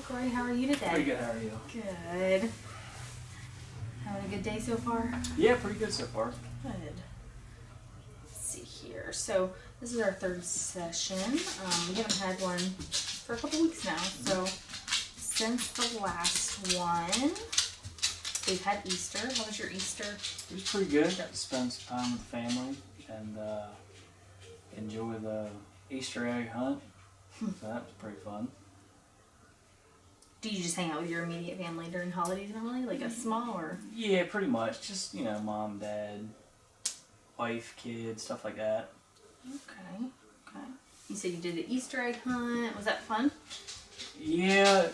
Corey, how are you today? Pretty good, how are you? Good. Having a good day so far? Yeah, pretty good so far. Good. Let's see here. So this is our third session. We haven't had one for a couple weeks now. So since the last one, we've had Easter. How was your Easter? It was pretty good. Got to spend some time with the family and enjoy the Easter egg hunt. So that was pretty fun. Do you just hang out with your immediate family during holidays normally? Like a small or? Yeah, pretty much. Just, mom, dad, wife, kids, stuff like that. Okay. You said you did the Easter egg hunt. Was that fun? Yeah,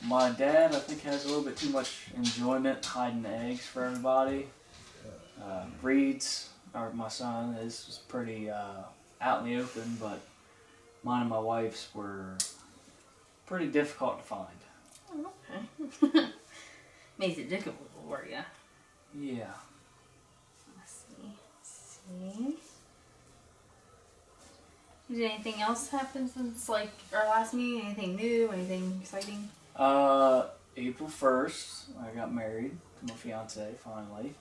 my dad, I think, has a little bit too much enjoyment hiding eggs for everybody. Reed's, or my son, is pretty out in the open, but mine and my wife's were pretty difficult to find. Oh, okay. Makes it difficult for you. Yeah. Let's see. Did anything else happen since like our last meeting? Anything new? Anything exciting? April 1st, I got married to my fiance finally.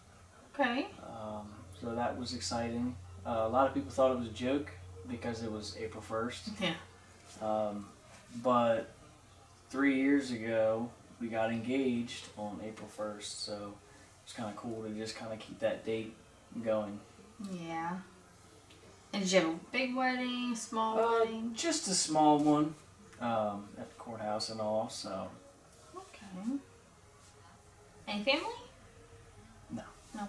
Okay. So that was exciting. A lot of people thought it was a joke because it was April 1st. Yeah. But 3 years ago, we got engaged on April 1st, so it's kind of cool to just kind of keep that date going. Yeah. And did you have a big wedding, small wedding? Just a small one at the courthouse and all, so. Okay. Any family? No. No.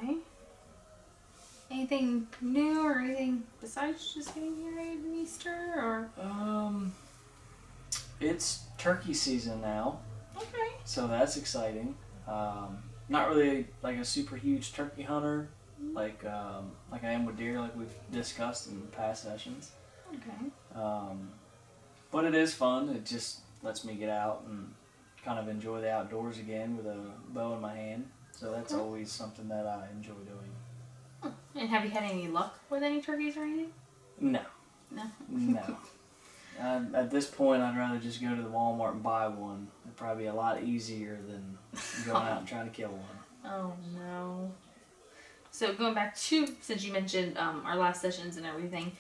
Okay. Anything new or anything besides just getting married and Easter or? It's turkey season now. Okay. So that's exciting. Not really like a super huge turkey hunter, like I am with deer, like we've discussed in past sessions. Okay. But it is fun. It just lets me get out and kind of enjoy the outdoors again with a bow in my hand. So that's always something that I enjoy doing. Huh. And have you had any luck with any turkeys or anything? No. No. No. At this point, I'd rather just go to the Walmart and buy one. It'd probably be a lot easier than going out and trying to kill one. Oh no. So going back to, since you mentioned our last sessions and everything,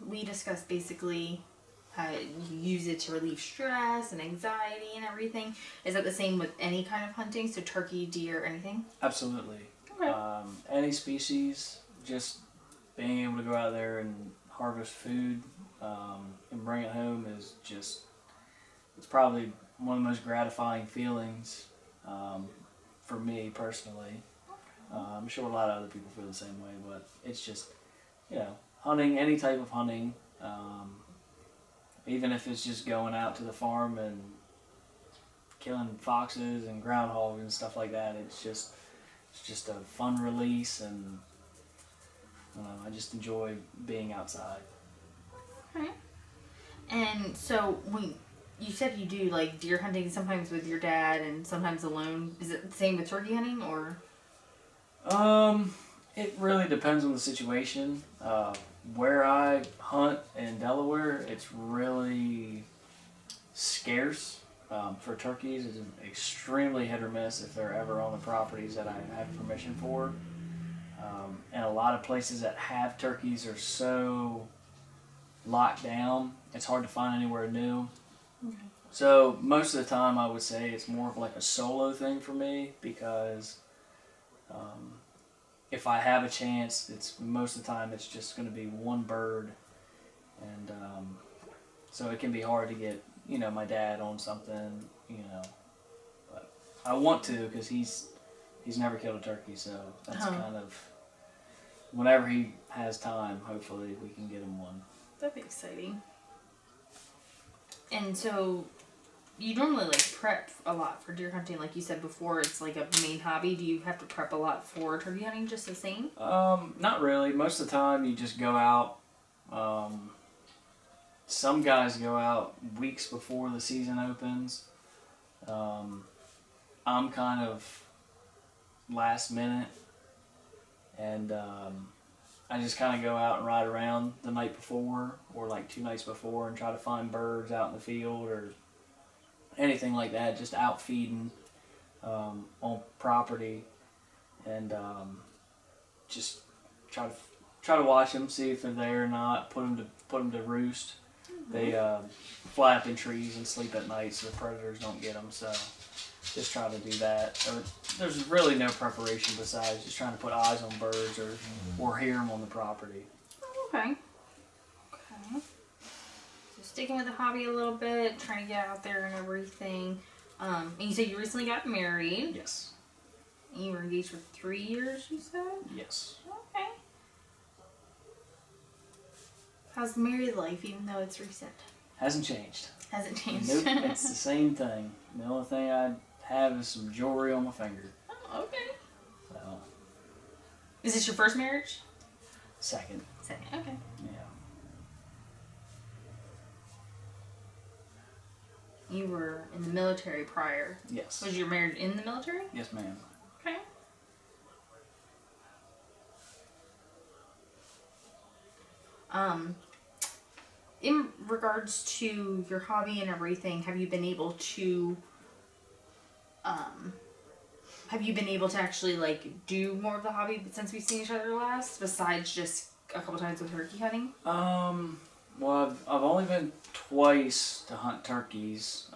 we discussed basically how you use it to relieve stress and anxiety and everything. Is that the same with any kind of hunting? So turkey, deer, anything? Absolutely. Okay. Any species, just being able to go out there and harvest food and bring it home is just, it's probably one of the most gratifying feelings for me personally. I'm sure a lot of other people feel the same way, but it's just, hunting, any type of hunting, even if it's just going out to the farm and killing foxes and groundhogs and stuff like that, it's just a fun release, and I just enjoy being outside. Okay. And so when you said you do like deer hunting sometimes with your dad and sometimes alone, is it the same with turkey hunting or? It really depends on the situation. Where I hunt in Delaware, it's really scarce for turkeys. It's extremely hit or miss if they're ever on the properties that I have permission for. And a lot of places that have turkeys are so locked down, it's hard to find anywhere new. Okay. So most of the time I would say it's more of like a solo thing for me, because if I have a chance, it's most of the time it's just going to be one bird, and so it can be hard to get my dad on something, but I want to, because he's never killed a turkey, so that's kind of, whenever he has time, hopefully we can get him one. That'd be exciting. And so you normally like prep a lot for deer hunting, like you said before. It's like a main hobby. Do you have to prep a lot for turkey hunting just the same? Not really. Most of the time you just go out. Some guys go out weeks before the season opens. I'm kind of last minute, and I just kind of go out and ride around the night before or like 2 nights before and try to find birds out in the field or anything like that, just out feeding on property, and just try to watch them, see if they're there or not. Put them to roost. They fly up in trees and sleep at night, so the predators don't get them. So just try to do that. There's really no preparation besides just trying to put eyes on birds or hear them on the property. Okay. Okay. So sticking with the hobby a little bit, trying to get out there and everything. And you said you recently got married. Yes. And you were engaged for 3 years, you said? Yes. Okay. How's the married life, even though it's recent? Hasn't changed. Hasn't changed. Nope, it's the same thing. The only thing I have is some jewelry on my finger. Oh, okay. So, Is this your first marriage? second. Second. Okay. Yeah. You were in the military prior. Yes. Was you married in the military? Yes, ma'am. Okay. In regards to your hobby and everything, have you been able to actually like do more of the hobby since we've seen each other last, besides just a couple times with turkey hunting? Well, I've only been twice to hunt turkeys.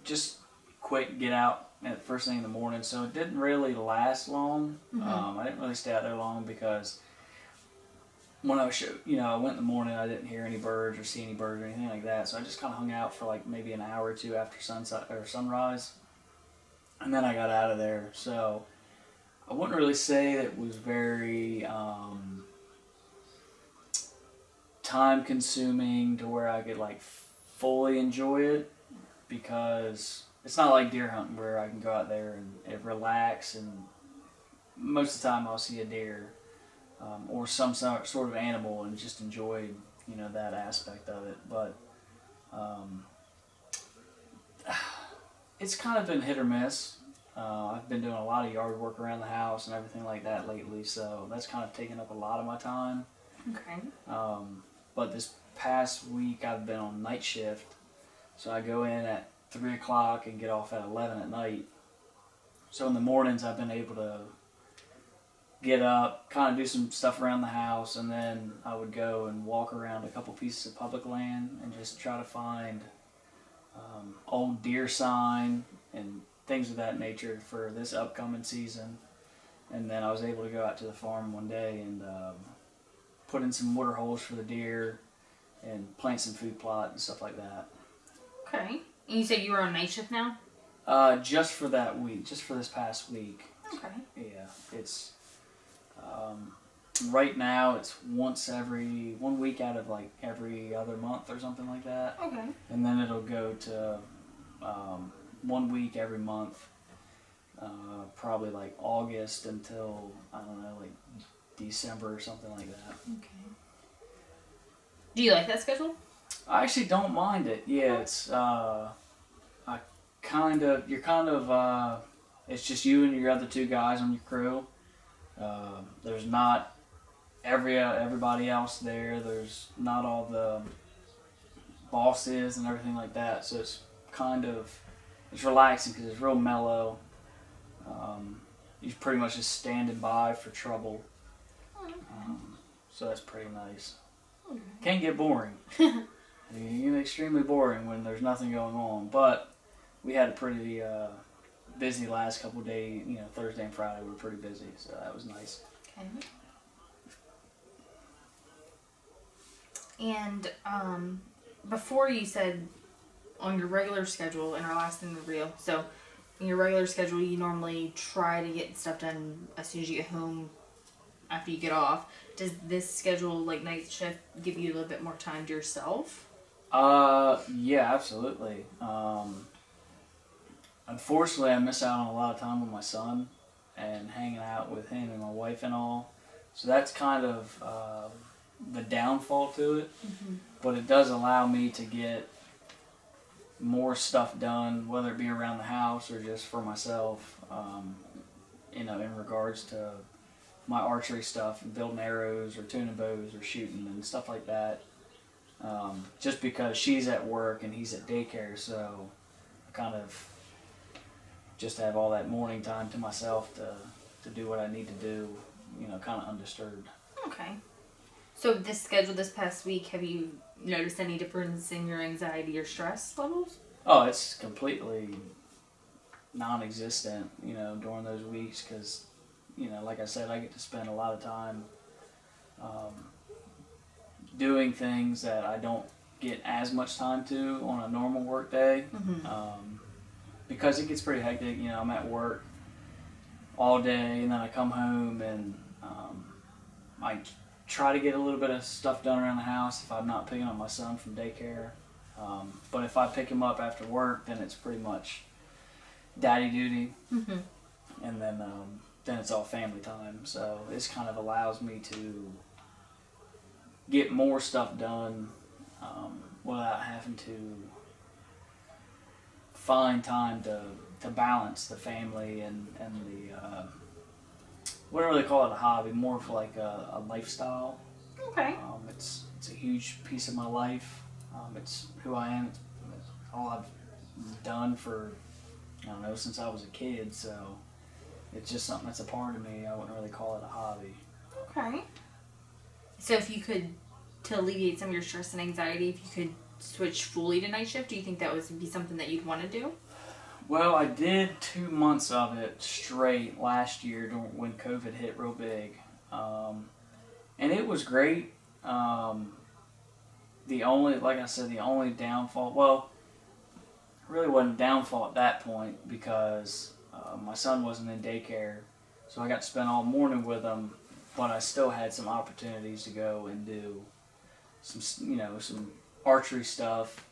Just quick get out at first thing in the morning, so it didn't really last long. I didn't really stay out there long because when I was, I went in the morning, I didn't hear any birds or see any birds or anything like that. So I just kind of hung out for like maybe an hour or two after sunset or sunrise, and then I got out of there. So I wouldn't really say that it was very time consuming to where I could like fully enjoy it, because it's not like deer hunting where I can go out there and relax, and most of the time I'll see a deer or some sort of animal and just enjoy that aspect of it. But it's kind of been hit or miss. I've been doing a lot of yard work around the house and everything like that lately, so that's kind of taken up a lot of my time. Okay. But this past week I've been on night shift, so I go in at 3 o'clock and get off at 11 at night. So in the mornings I've been able to get up, kind of do some stuff around the house, and then I would go and walk around a couple pieces of public land and just try to find old deer sign and things of that nature for this upcoming season. And then I was able to go out to the farm one day and put in some water holes for the deer and plant some food plot and stuff like that. Okay. And you said you were on night shift now? Just for that week, just for this past week. Okay. Yeah, it's right now it's 1 week out of like every other month or something like that. Okay. And then it'll go to 1 week every month, probably like August until, I don't know, like December or something like that. Okay. Do you like that schedule? I actually don't mind it. Yeah, it's it's just you and your other two guys on your crew. There's not everybody else there. There's not all the bosses and everything like that. So it's relaxing because it's real mellow. You're pretty much just standing by for trouble. So that's pretty nice. Can get boring. It can get extremely boring when there's nothing going on. But we had a pretty busy last couple of days. Thursday and Friday we were pretty busy, so that was nice. Okay. And before you said on your regular schedule in our last interview, so in your regular schedule you normally try to get stuff done as soon as you get home after you get off. Does this schedule, like night shift, give you a little bit more time to yourself? Yeah, absolutely. Unfortunately, I miss out on a lot of time with my son and hanging out with him and my wife and all. So that's kind of the downfall to it. Mm-hmm. But it does allow me to get more stuff done, whether it be around the house or just for myself, in regards to my archery stuff and building arrows or tuning bows or shooting and stuff like that. Just because she's at work and he's at daycare, so I kind of just have all that morning time to myself to do what I need to do, kind of undisturbed. Okay. So this schedule this past week, have you noticed any difference in your anxiety or stress levels? Oh, it's completely non-existent, during those weeks because, like I said, I get to spend a lot of time doing things that I don't get as much time to on a normal work day. Because it gets pretty hectic. I'm at work all day and then I come home and I try to get a little bit of stuff done around the house if I'm not picking up my son from daycare. But if I pick him up after work, then it's pretty much daddy duty. And then it's all family time. So this kind of allows me to get more stuff done without having to find time to balance the family and the wouldn't really call it a hobby, more of like a lifestyle. Okay. It's a huge piece of my life. It's who I am. It's all I've done for, I don't know, since I was a kid. So it's just something that's a part of me. I wouldn't really call it a hobby. Okay. So if you could, to alleviate some of your stress and anxiety, if you could switch fully to night shift, do you think that would be something that you'd want to do? Well, I did 2 months of it straight last year when COVID hit real big. And it was great. Like I said, the only downfall, well, really wasn't a downfall at that point because my son wasn't in daycare. So I got to spend all morning with him, but I still had some opportunities to go and do some archery stuff,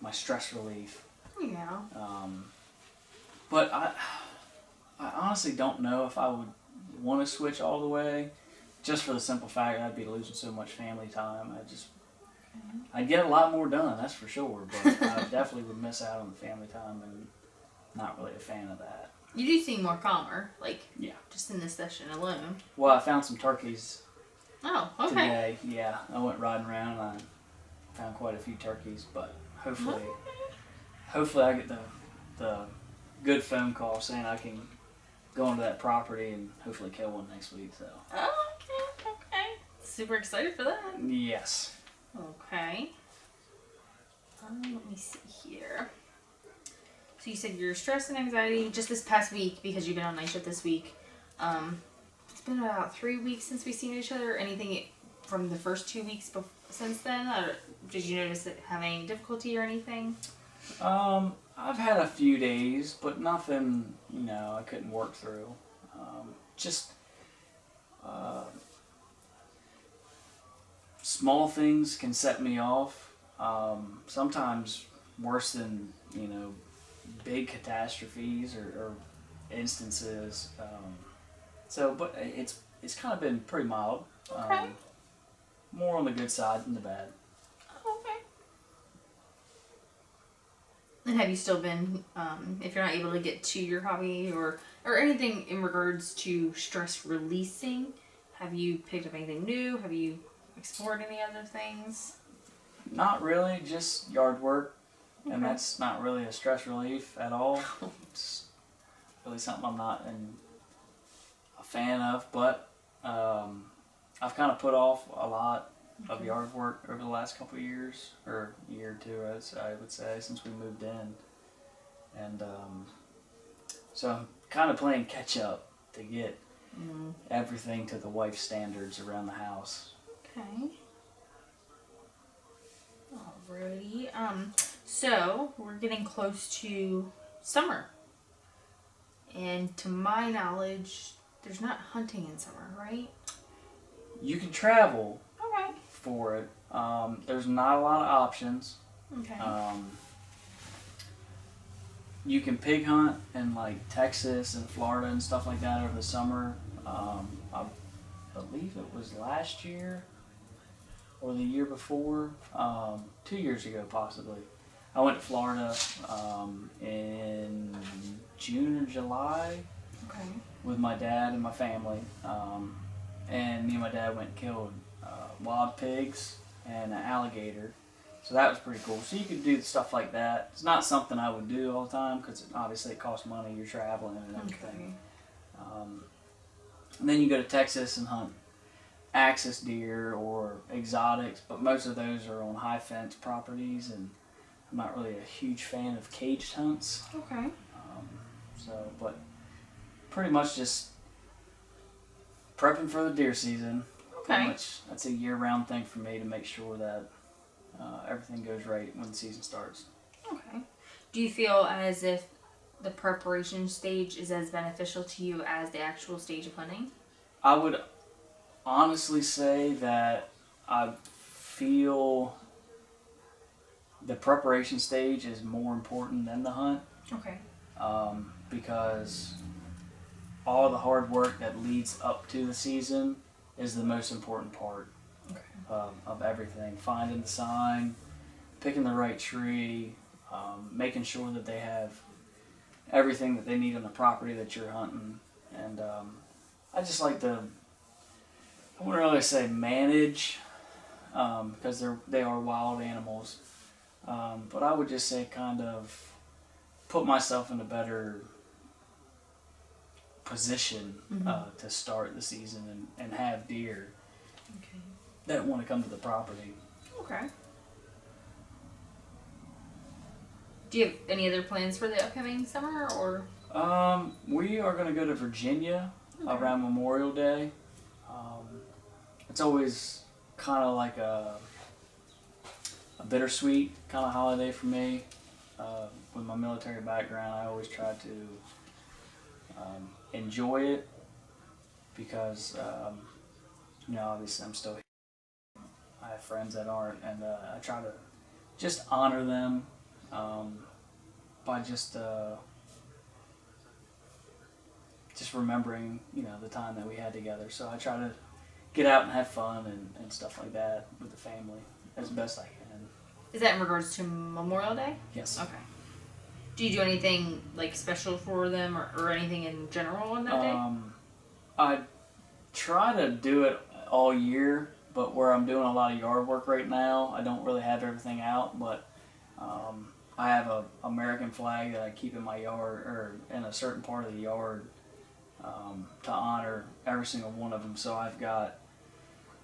my stress relief. Yeah. But I honestly don't know if I would want to switch all the way, just for the simple fact I'd be losing so much family time. I'd get a lot more done, that's for sure, but I definitely would miss out on the family time, and not really a fan of that. You do seem more calmer, Yeah. just in this session alone. Well, I found some turkeys Oh, okay. today. Yeah, I went riding around and I found quite a few turkeys, but hopefully I get the good phone call saying I can go into that property and hopefully kill one next week. So. Oh, okay. Super excited for that. Yes. Okay. Let me see here. So you said your stress and anxiety just this past week because you've been on night shift this week. It's been about 3 weeks since we've seen each other. Anything from the first 2 weeks since then? Or did you notice that having any difficulty or anything? I've had a few days, but nothing, I couldn't work through. Small things can set me off. Sometimes worse than, big catastrophes or instances. But it's kind of been pretty mild. Okay. More on the good side than the bad. Okay. And have you still been, if you're not able to get to your hobby or anything in regards to stress releasing, have you picked up anything new? Have you explored any other things? Not really, just yard work. Okay. And that's not really a stress relief at all. It's really something I'm not a fan of, but I've kind of put off a lot of yard work over the last couple of years, or a year or two, I would say, since we moved in. And so I'm kind of playing catch up to get everything to the wife's standards around the house. Okay. Alrighty. So we're getting close to summer. And to my knowledge, there's not hunting in summer, right? You can travel Okay. for it. There's not a lot of options. Okay. You can pig hunt in like Texas and Florida and stuff like that over the summer. I believe it was last year or the year before, 2 years ago possibly. I went to Florida in June or July, Okay. with my dad and my family, and me and my dad went and killed wild pigs and an alligator. So that was pretty cool. So you could do stuff like that. It's not something I would do all the time because obviously it costs money. You're traveling and everything. And then you go to Texas and hunt axis deer or exotics, but most of those are on high fence properties, and I'm not really a huge fan of caged hunts. Okay. But pretty much just prepping for the deer season. Okay. Pretty much that's a year-round thing for me to make sure that everything goes right when the season starts. Okay. Do you feel as if the preparation stage is as beneficial to you as the actual stage of hunting? I would honestly say that I feel the preparation stage is more important than the hunt. Okay. Because all the hard work that leads up to the season is the most important part of everything. Finding the sign, picking the right tree, making sure that they have everything that they need on the property that you're hunting. And I just like to, I wouldn't really say manage, because they are wild animals. But I would just say kind of put myself in a better position to start the season and have deer that want to come to the property. Okay. Do you have any other plans for the upcoming summer, or? We are going to go to Virginia around Memorial Day. It's always kind of like a bittersweet kind of holiday for me. With my military background, I always try to enjoy it because, obviously I'm still here. I have friends that aren't, and I try to just honor them by just remembering, the time that we had together. So I try to get out and have fun and stuff like that with the family as best I can. Is that in regards to Memorial Day? Yes. Okay. Do you do anything like special for them or anything in general on that day? I try to do it all year, but where I'm doing a lot of yard work right now, I don't really have everything out, but I have a American flag that I keep in my yard or in a certain part of the yard to honor every single one of them. So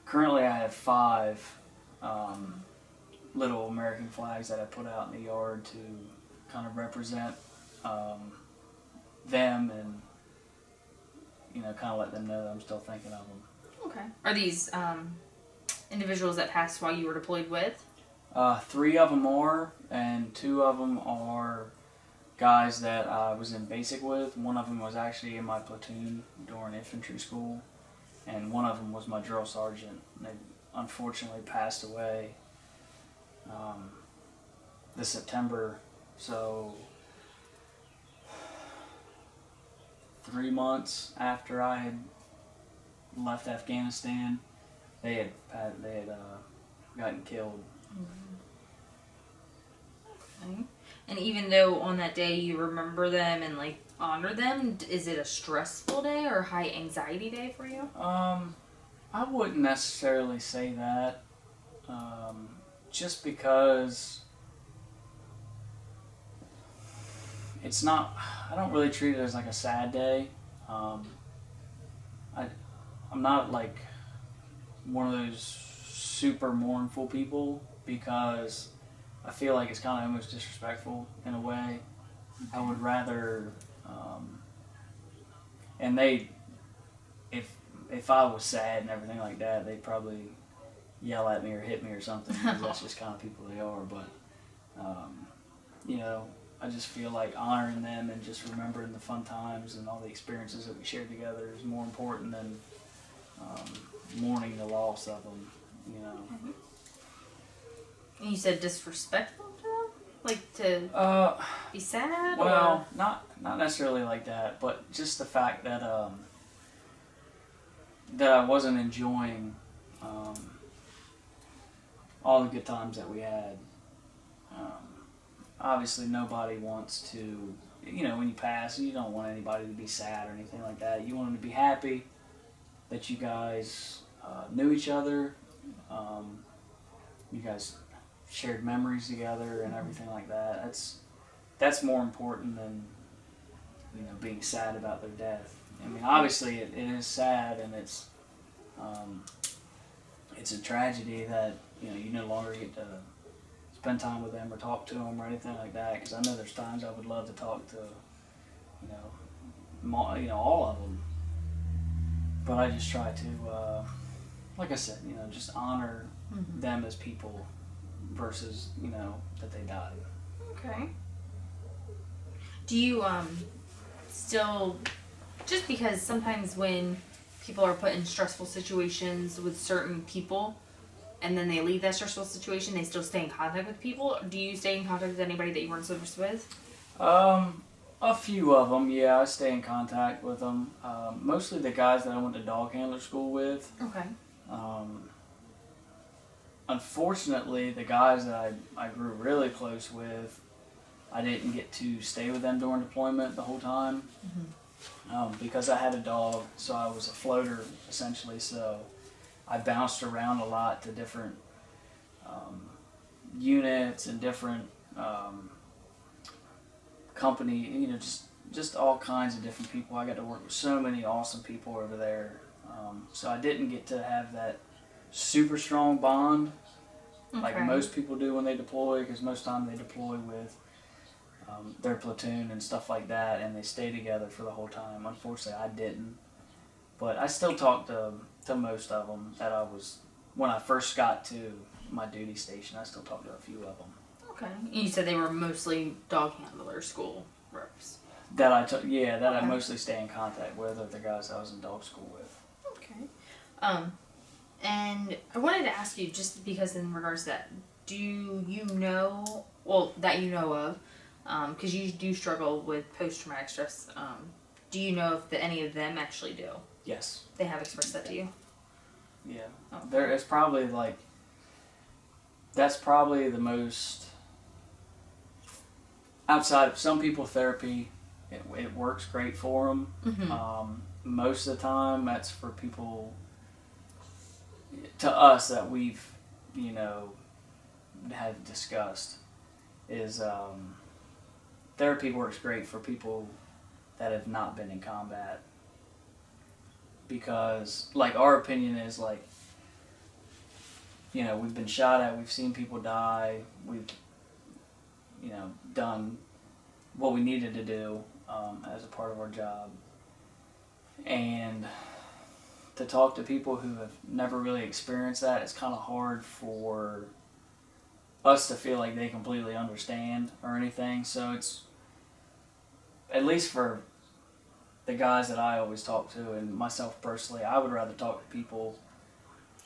currently I have 5 little American flags that I put out in the yard to kind of represent them and kind of let them know that I'm still thinking of them. Okay. Are these individuals that passed while you were deployed with? 3 of them are, and 2 of them are guys that I was in basic with. One of them was actually in my platoon during infantry school, and one of them was my drill sergeant. They unfortunately passed away this September. So 3 months after I had left Afghanistan, they had gotten killed. Okay. And even though on that day you remember them and like honor them, is it a stressful day or high anxiety day for you? I wouldn't necessarily say that. Just because it's not, I don't really treat it as like a sad day. I'm not like one of those super mournful people because I feel like it's kind of almost disrespectful in a way. I would rather, and if I was sad and everything like that, they'd probably yell at me or hit me or something because that's just kind of people they are. But, I just feel like honoring them and just remembering the fun times and all the experiences that we shared together is more important than mourning the loss of them, And you said disrespectful to them? Like to be sad? Well, not necessarily like that, but just the fact that that I wasn't enjoying all the good times that we had. Obviously, nobody wants to you know, when you pass, you don't want anybody to be sad or anything like that. You want them to be happy that you guys knew each other. You guys shared memories together and everything like that. That's more important than, you know, being sad about their death. I mean, obviously it is sad, and it's a tragedy that, you know, you no longer get to spend time with them or talk to them or anything like that. Because I know there's times I would love to talk to, you know, all of them. But I just try to, like I said, you know, just honor them as people versus, you know, that they died. Okay. Do you still, just because sometimes when people are put in stressful situations with certain people and then they leave that stressful situation, they still stay in contact with people? Do you stay in contact with anybody that you weren't service with? A few of them, yeah, I stay in contact with them. Mostly the guys that I went to dog handler school with. Okay. Unfortunately, the guys that I grew really close with, I didn't get to stay with them during deployment the whole time. Because I had a dog, so I was a floater essentially, so I bounced around a lot to different units and different company, you know, just all kinds of different people. I got to work with so many awesome people over there. So I didn't get to have that super strong bond like most people do when they deploy, because most time they deploy with their platoon and stuff like that, and they stay together for the whole time. Unfortunately, I didn't, but I still talked to most of them that I was, when I first got to my duty station, I still talked to a few of them. Okay. You said they were mostly dog handler school reps. That I took, yeah, that I mostly stay in contact with, are the guys I was in dog school with. Okay. And I wanted to ask you, just because in regards to that, do you know, well, that you know of, because you do struggle with post-traumatic stress, do you know if any of them actually do? Yes. They have expressed that to you? Yeah. Okay. There is probably like, that's probably the most, outside of some people, therapy, it works great for them. Most of the time, that's for people, to us, that we've, you know, had discussed, is therapy works great for people that have not been in combat. Because, like, our opinion is, like, you know, we've been shot at, we've seen people die, we've, you know, done what we needed to do as a part of our job. And to talk to people who have never really experienced that, it's kind of hard for us to feel like they completely understand or anything. So it's, at least for the guys that I always talk to, and myself personally, I would rather talk to people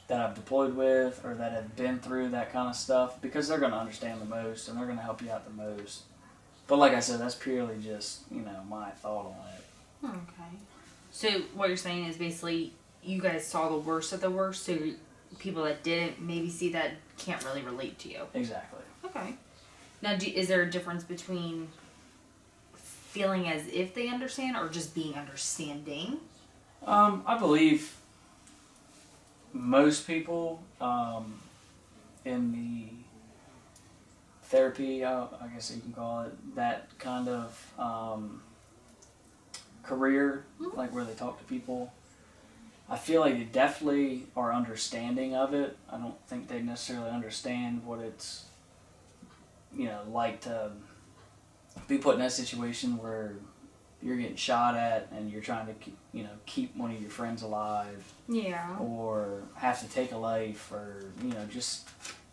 that I've deployed with or that have been through that kind of stuff, because they're going to understand the most and they're going to help you out the most. But like I said, that's purely just, you know, my thought on it. Okay. So what you're saying is basically you guys saw the worst of the worst, so people that didn't maybe see that can't really relate to you. Exactly. Okay. Now, is there a difference between feeling as if they understand or just being understanding? I believe most people in the therapy, I guess you can call it, that kind of career, like where they talk to people, I feel like they definitely are understanding of it. I don't think they necessarily understand what it's, you know, like to be put in that situation where you're getting shot at and you're trying to keep, you know, keep one of your friends alive. Yeah. Or have to take a life, or, you know, just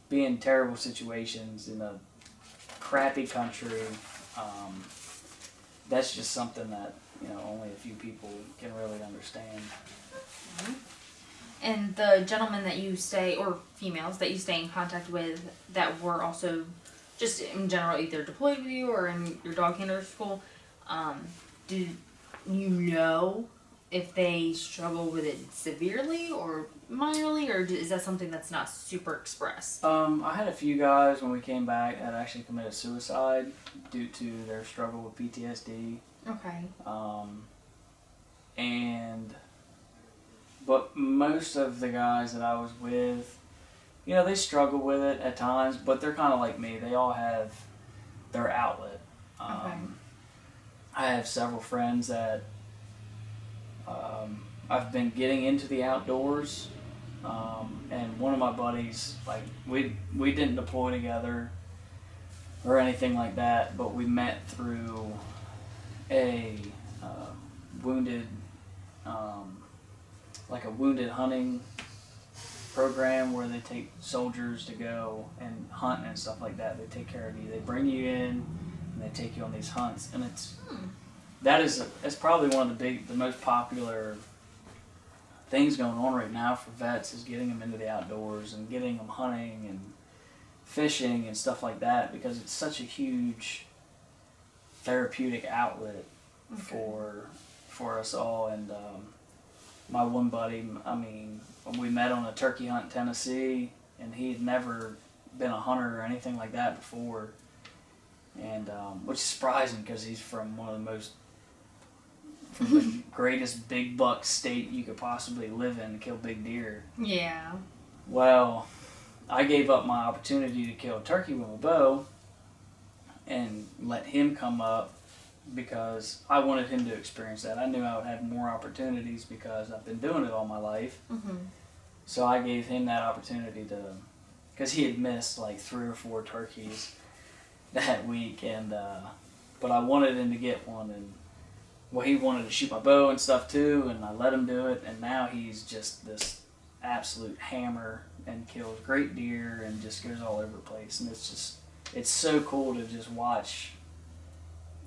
be in terrible situations in a crappy country. That's just something that, you know, only a few people can really understand. And the gentlemen that you stay, or females that you stay in contact with, that were also just in general either deployed with you or in your dog handler school, do you know if they struggle with it severely or minorly, or is that something that's not super expressed? I had a few guys when we came back that actually committed suicide due to their struggle with PTSD. Okay. But most of the guys that I was with, you know, they struggle with it at times, but they're kind of like me. They all have their outlet. Okay. I have several friends that I've been getting into the outdoors, and one of my buddies, like we didn't deploy together or anything like that, but we met through a wounded, like a wounded hunting program where they take soldiers to go and hunt and stuff like that. They take care of you. They bring you in and they take you on these hunts, and it's probably one of the most popular things going on right now for vets is getting them into the outdoors and getting them hunting and fishing and stuff like that, because it's such a huge therapeutic outlet for us all. And my one buddy, I mean, we met on a turkey hunt in Tennessee, and he'd never been a hunter or anything like that before, and which is surprising because he's from one of the most from the greatest big buck state you could possibly live in to kill big deer. Yeah. Well, I gave up my opportunity to kill a turkey with a bow and let him come up because I wanted him to experience that. I knew I would have more opportunities because I've been doing it all my life. Mm-hmm. So I gave him that opportunity to, because he had missed like 3 or 4 turkeys that week, and but I wanted him to get one, and well, he wanted to shoot my bow and stuff too, and I let him do it, and now he's just this absolute hammer and kills great deer and just goes all over the place, and it's so cool to just watch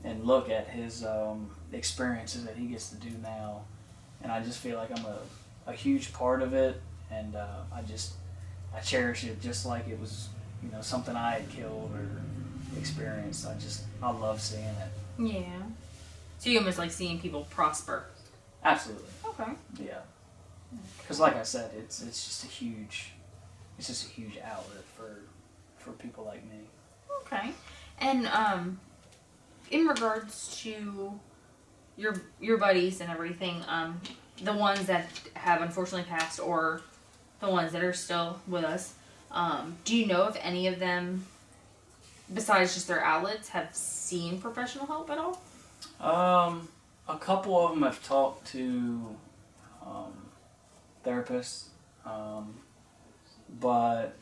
and look at his experiences that he gets to do now, and I just feel like I'm a huge part of it, and I cherish it just like it was, you know, something I had killed or experienced. I love seeing it. Yeah. So you almost like seeing people prosper. Absolutely. Okay. Yeah. Because like I said, it's just a huge outlet for people like me. Okay. And in regards to your buddies and everything, the ones that have unfortunately passed or the ones that are still with us, do you know if any of them, besides just their outlets, have seen professional help at all? A couple of them have talked to therapists, but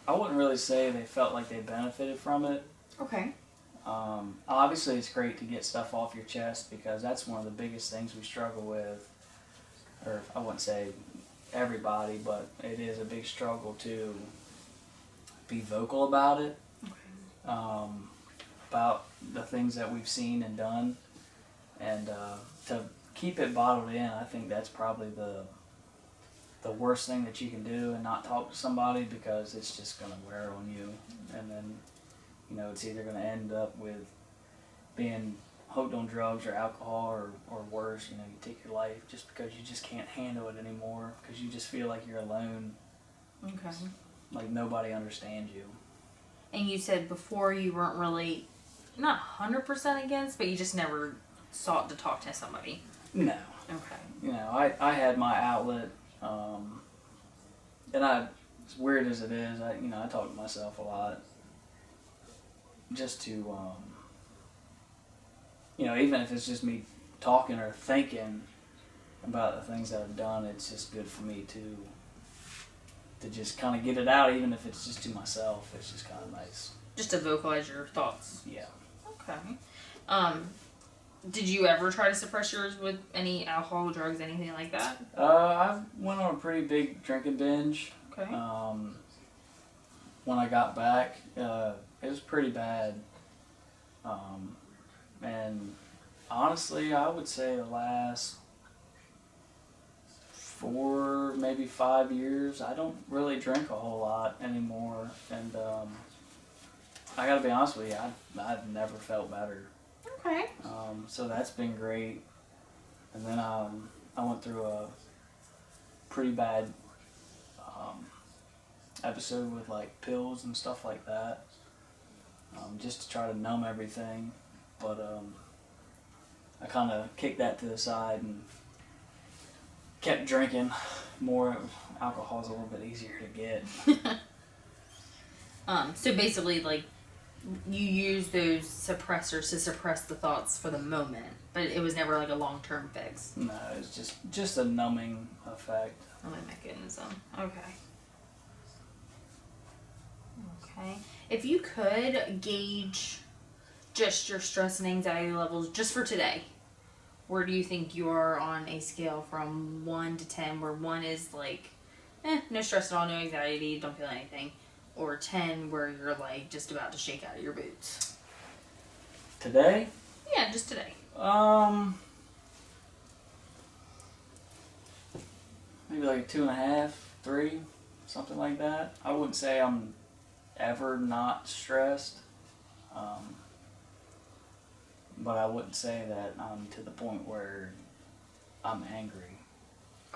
I wouldn't really say they felt like they benefited from it. Okay. Obviously, it's great to get stuff off your chest because that's one of the biggest things we struggle with, or I wouldn't say everybody, but it is a big struggle to be vocal about it. Okay. About the things that we've seen and done, and to keep it bottled in, I think that's probably the worst thing that you can do, and not talk to somebody, because it's just going to wear on you, and then, you know, it's either going to end up with being hooked on drugs or alcohol, or worse, you know, you take your life just because you just can't handle it anymore, because you just feel like you're alone. Okay. Like nobody understands you. And you said before you weren't really, not 100% against, but you just never sought to talk to somebody. No. Okay. You know, I had my outlet, and as weird as it is, I talk to myself a lot, just to, even if it's just me talking or thinking about the things that I've done, it's just good for me to just kind of get it out, even if it's just to myself. It's just kind of nice. Just to vocalize your thoughts. Yeah. Okay. Did you ever try to suppress yours with any alcohol, drugs, anything like that? I went on a pretty big drinking binge. Okay. When I got back, it was pretty bad. And honestly, I would say the last 4, maybe 5 years, I don't really drink a whole lot anymore. And I gotta be honest with you, I've never felt better. Okay. So that's been great. And then I went through a pretty bad episode with like pills and stuff like that, just to try to numb everything. But I kind of kicked that to the side and kept drinking more. Alcohol is a little bit easier to get. So basically, like, you use those suppressors to suppress the thoughts for the moment, but it was never like a long-term fix. No, it's just a numbing effect. Numbing mechanism. Okay. Okay. If you could gauge just your stress and anxiety levels just for today, where do you think you are on a scale from 1 to 10, where 1 is like, no stress at all, no anxiety, don't feel anything, or 10 where you're like just about to shake out of your boots? Today? Yeah, just today. Maybe like 2.5, 3, something like that. I wouldn't say I'm ever not stressed, but I wouldn't say that I'm to the point where I'm angry.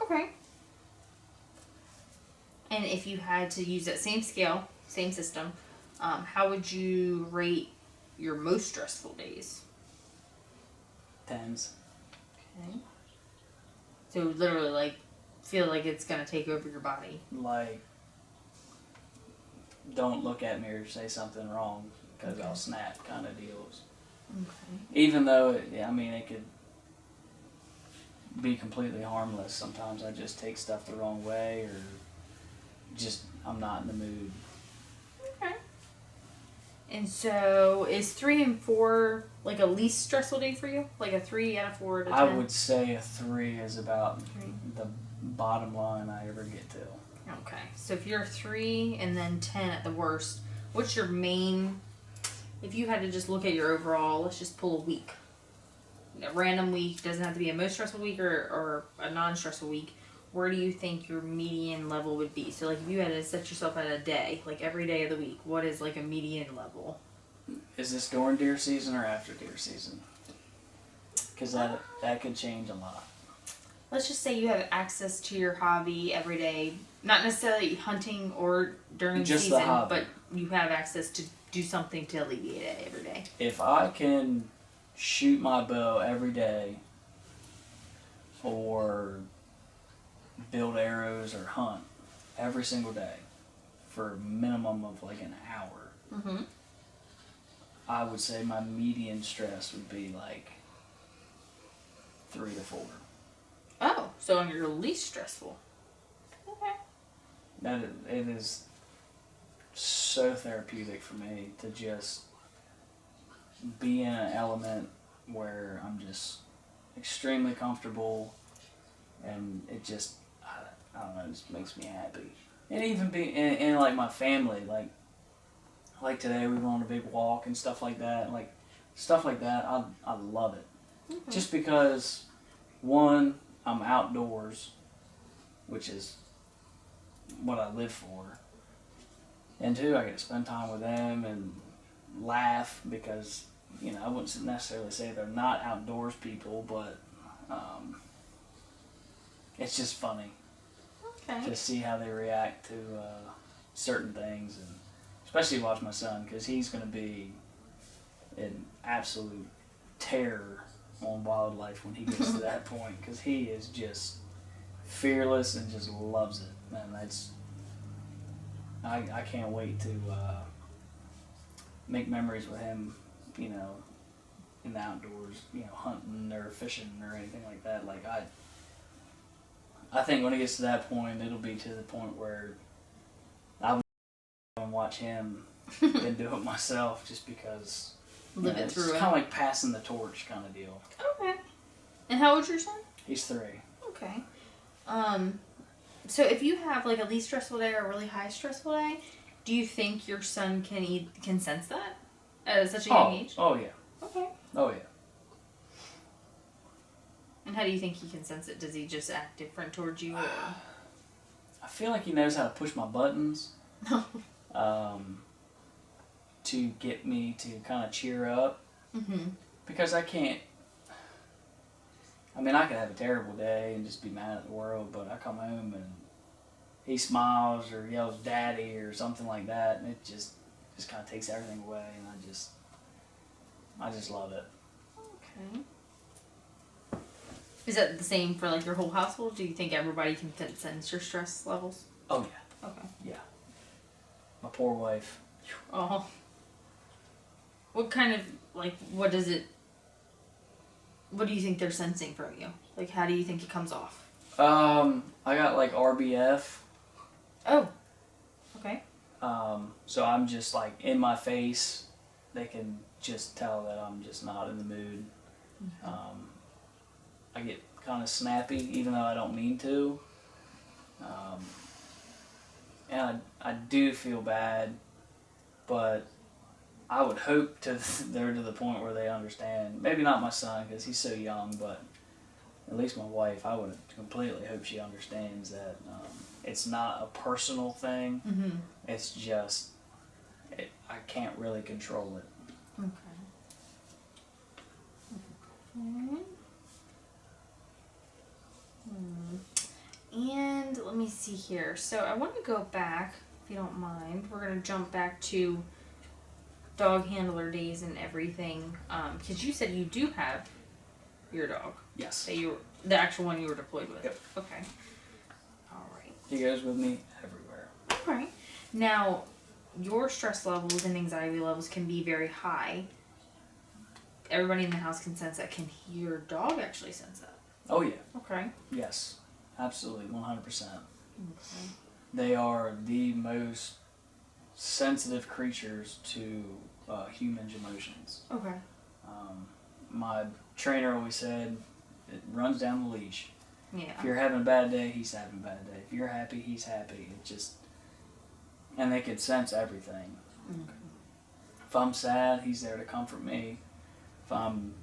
Okay. And if you had to use that same scale, same system, how would you rate your most stressful days? 10s. Okay. So literally, like, feel like it's gonna take over your body. Like, don't look at me or say something wrong because Okay. I'll snap kind of deals. Okay. Even though, it could be completely harmless. Sometimes I just take stuff the wrong way or just I'm not in the mood. Okay. And so, is 3 and 4 like a least stressful day for you? Like a 3 out of 4 to 10? I would say a 3 is about 3. the bottom line I ever get to. Okay. So if you're 3 and then 10 at the worst, what's your main? If you had to just look at your overall, let's just pull a week. A random week, doesn't have to be a most stressful week or a non-stressful week. Where do you think your median level would be? So, like, if you had to set yourself at a day, like every day of the week, what is like a median level? Is this during deer season or after deer season? Because that could change a lot. Let's just say you have access to your hobby every day, not necessarily hunting or during Just the the season, hobby. but you have access to do something to alleviate it every day. If I can shoot my bow every day or build arrows or hunt every single day for a minimum of like an hour, Mm-hmm. I would say my median stress would be like 3 to 4. Oh, so you're least stressful. Okay. It is so therapeutic for me to just be in an element where I'm just extremely comfortable, and it just I don't know, it just makes me happy. And even be in like my family, like today we went on a big walk and stuff like that. Like stuff like that, I love it. Mm-hmm. Just because, one, I'm outdoors, which is what I live for, and two, I get to spend time with them and laugh because, I wouldn't necessarily say they're not outdoors people, but it's just funny Okay. to see how they react to certain things, and especially watch my son because he's going to be in absolute terror on wildlife when he gets to that point, because he is just fearless and just loves it. Man, I can't wait to make memories with him, in the outdoors, hunting or fishing or anything like that. Like I think when it gets to that point, it'll be to the point where I would go and watch him and do it myself, just because Live it it's through it. kind of like passing the torch kind of deal. Okay. And how old's your son? He's 3. Okay. So if you have like a least stressful day or a really high stressful day, do you think your son can sense that at such a young age? Oh yeah. Okay. Oh yeah. And how do you think he can sense it? Does he just act different towards you? Or? I feel like he knows how to push my buttons to get me to kind of cheer up, Mm-hmm. because I can't. I mean, I could have a terrible day and just be mad at the world, but I come home and he smiles or yells "daddy" or something like that, and it just kind of takes everything away, and I just love it. Okay. Is that the same for like your whole household? Do you think everybody can sense your stress levels? Oh yeah. Okay. Yeah. My poor wife. Oh. What kind of like what do you think they're sensing from you? Like how do you think it comes off? I got like RBF. Oh. Okay. So I'm just like in my face. They can just tell that I'm just not in the mood. I get kind of snappy, even though I don't mean to. And I do feel bad, but I would hope they're to the point where they understand. Maybe not my son, because he's so young, but at least my wife, I would completely hope she understands that it's not a personal thing. Mm-hmm. It's just, I can't really control it. Okay. And let me see here. So I want to go back, if you don't mind. We're going to jump back to dog handler days and everything. Because you said you do have your dog. Yes. The actual one you were deployed with. Yep. Okay. All right. He goes with me everywhere. All right. Now, your stress levels and anxiety levels can be very high. Everybody in the house can sense that. Can your dog actually sense that? Oh yeah. Okay. Yes. Absolutely. 100%. Okay. They are the most sensitive creatures to humans' emotions. Okay. My trainer always said it runs down the leash. Yeah. If you're having a bad day, he's having a bad day. If you're happy, he's happy. It just, and they can sense everything. Okay. If I'm sad, he's there to comfort me. If I'm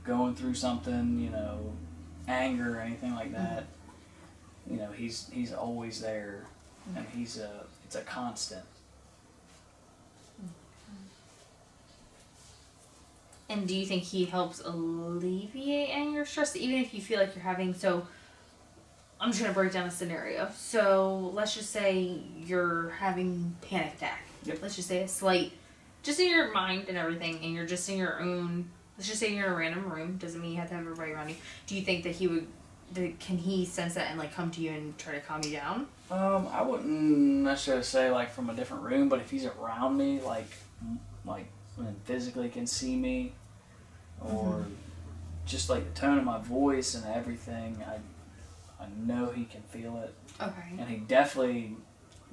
going through something, anger or anything like that, he's always there, and it's a constant. And do you think he helps alleviate anger, stress, even if you feel like you're having, so I'm just going to break down a scenario. So let's just say you're having panic attack. Yep. Let's just say a slight, just in your mind and everything, and you're just in your own, let's just say you're in a random room, doesn't mean you have to have everybody around you. Do you think that can he sense that and like come to you and try to calm you down? I wouldn't necessarily say like from a different room, but if he's around me, like when physically can see me, or just like the tone of my voice and everything, I know he can feel it. Okay. And he definitely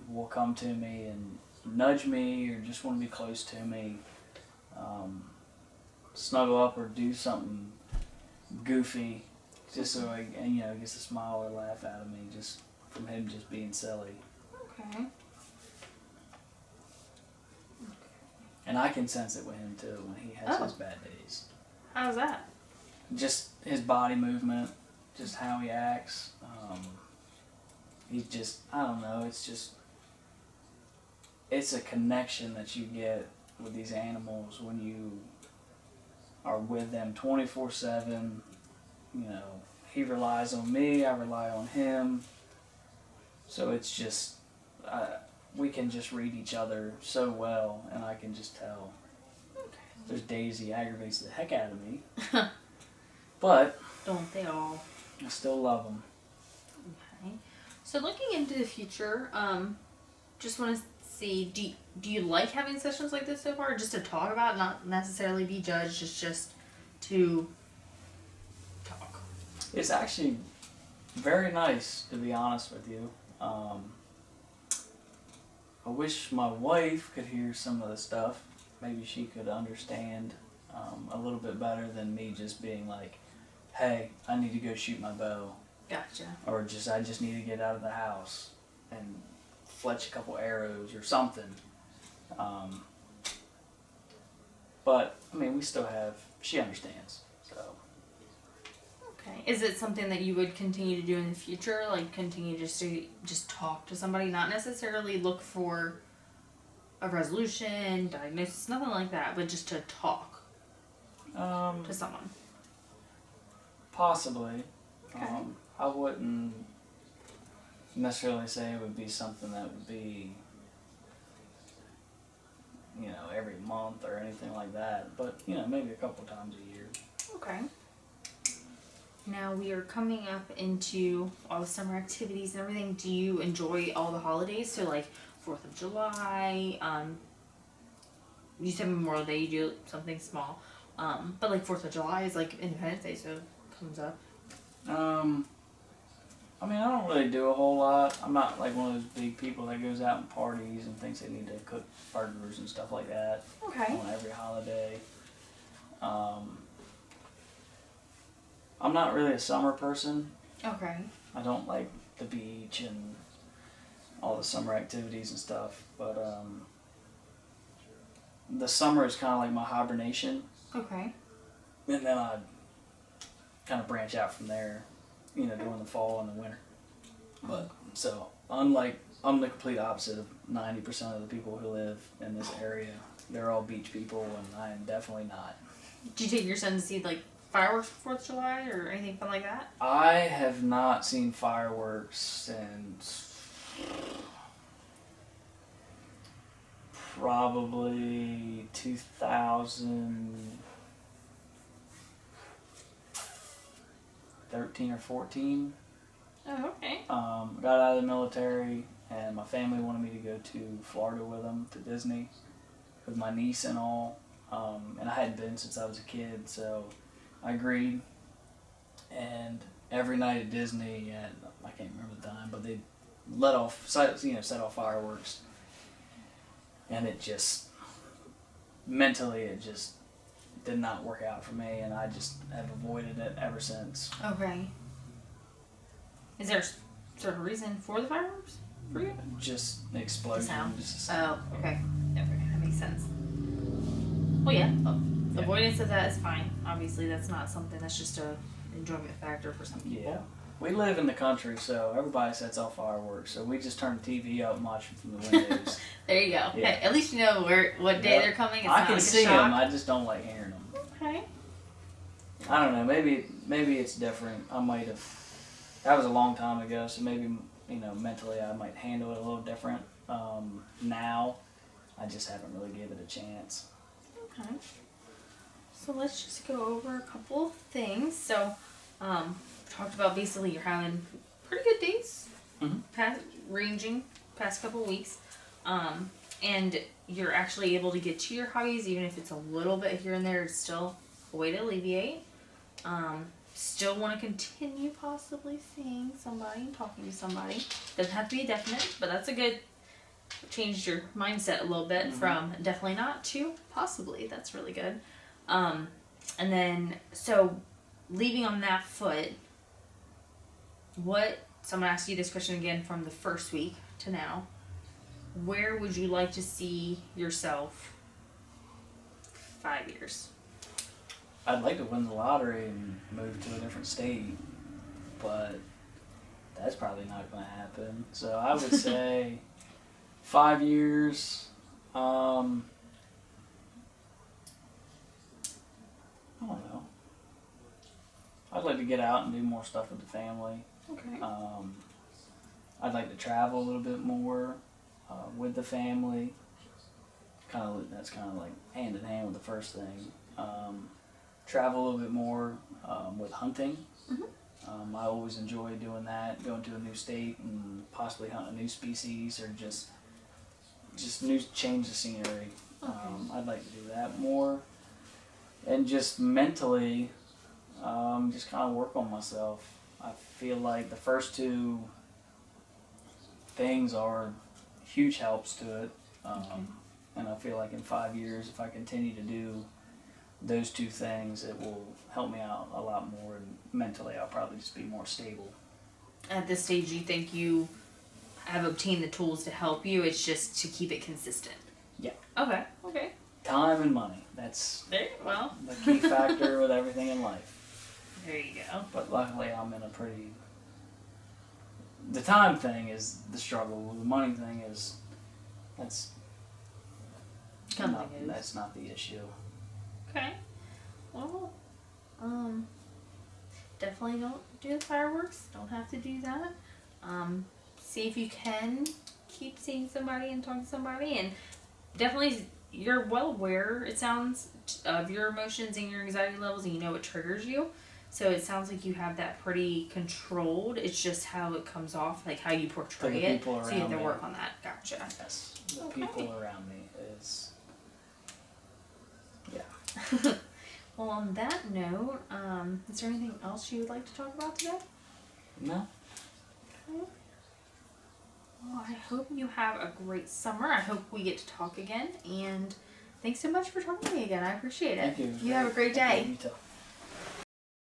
will come to me and nudge me or just want to be close to me, snuggle up or do something goofy, just so I gets a smile or laugh out of me just from him just being silly. Okay. And I can sense it with him too when he has his bad days. How's that? Just his body movement, just how he acts. He's just, I don't know, it's a connection that you get with these animals when you are with them 24/7. He relies on me, I rely on him. So it's just, we can just read each other so well, and I can just tell. There's days he aggravates the heck out of me. But Don't they all? I still love him. Okay. So looking into the future, just want to see, do you like having sessions like this so far? Just to talk about, not necessarily be judged, just to talk. It's actually very nice, to be honest with you. I wish my wife could hear some of the stuff. Maybe she could understand a little bit better than me just being like, hey, I need to go shoot my bow. Gotcha. Or I just need to get out of the house and fletch a couple arrows or something. But, we still she understands, so. Okay. Is it something that you would continue to do in the future? Like continue to just talk to somebody, not necessarily look for a resolution, diagnosis, nothing like that, but just to talk to someone. Possibly. Okay. I wouldn't necessarily say it would be something that would be, every month or anything like that. But, maybe a couple times a year. Okay. Now we are coming up into all the summer activities and everything. Do you enjoy all the holidays? So like 4th of July, you said Memorial Day, you do something small. But like 4th of July is like Independence Day, so it comes up. I mean, I don't really do a whole lot. I'm not like one of those big people that goes out and parties and thinks they need to cook burgers and stuff like that Okay. on every holiday. I'm not really a summer person. Okay. I don't like the beach and all the summer activities and stuff, but the summer is kind of like my hibernation, Okay. and then I kind of branch out from there, during the fall and the winter. But so I'm the complete opposite of 90% of the people who live in this area. They're all beach people, and I am definitely not. Do you take your son to see like fireworks for 4th of July or anything fun like that? I have not seen fireworks since probably 2013 or 14. Oh, okay. Got out of the military, and my family wanted me to go to Florida with them to Disney with my niece and all. And I hadn't been since I was a kid, so I agreed. And every night at Disney, I can't remember the time, but they set off fireworks, and it just mentally did not work out for me, and I just have avoided it ever since. Okay. Is there a certain reason for the fireworks for you? Just an explosion. Sound. Just a sound. Oh, okay. Okay, that makes sense. Well, yeah. Avoidance of that is fine. Obviously, that's not something that's just a enjoyment factor for some people. Yeah. We live in the country, so everybody sets off fireworks. So we just turn the TV up and watch them from the windows. There you go. Yeah. Hey, at least you know what day they're coming. It's I not can like see a shock. them. I just don't like hearing them. Okay. I don't know. Maybe it's different. I might have. That was a long time ago, so maybe mentally I might handle it a little different. Now, I just haven't really given it a chance. Okay. So let's just go over a couple of things. So, talked about basically you're having pretty good dates, ranging past couple weeks, and you're actually able to get to your hobbies even if it's a little bit here and there. It's still a way to alleviate. Still want to continue possibly seeing somebody and talking to somebody. Doesn't have to be definite, but that's a good. Changed your mindset a little bit from definitely not to possibly. That's really good. And then, so leaving on that foot, so I'm going to ask you this question again from the first week to now. Where would you like to see yourself 5 years? I'd like to win the lottery and move to a different state, but that's probably not going to happen. So I would say 5 years. I don't know. I'd like to get out and do more stuff with the family. Okay. I'd like to travel a little bit more with the family. That's kind of like hand in hand with the first thing. Travel a little bit more with hunting. I always enjoy doing that, going to a new state and possibly hunt a new species or just new change of scenery. I'd like to do that more. And just mentally, just kind of work on myself. I feel like the first two things are huge helps to it. And I feel like in 5 years, if I continue to do those two things, it will help me out a lot more. And mentally, I'll probably just be more stable. At this stage, you think you have obtained the tools to help you? It's just to keep it consistent. Yeah. Okay. Time and money. That's the key factor with everything in life. There you go. But luckily, I'm in a pretty... The time thing is the struggle. The money thing is... That's not the issue. Okay. Well, definitely don't do the fireworks. Don't have to do that. See if you can keep seeing somebody and talking to somebody, and definitely you're well aware, it sounds, of your emotions and your anxiety levels, and you know what triggers you. So it sounds like you have that pretty controlled. It's just how it comes off, like how you portray the it. people So you have to around work me. on that. Gotcha. Yes, the Okay. people around me is. Yeah. Well, on that note, is there anything else you would like to talk about today? No. Okay. Well, I hope you have a great summer. I hope we get to talk again. And thanks so much for talking to me again. I appreciate it. Thank you. You have a great day. You too.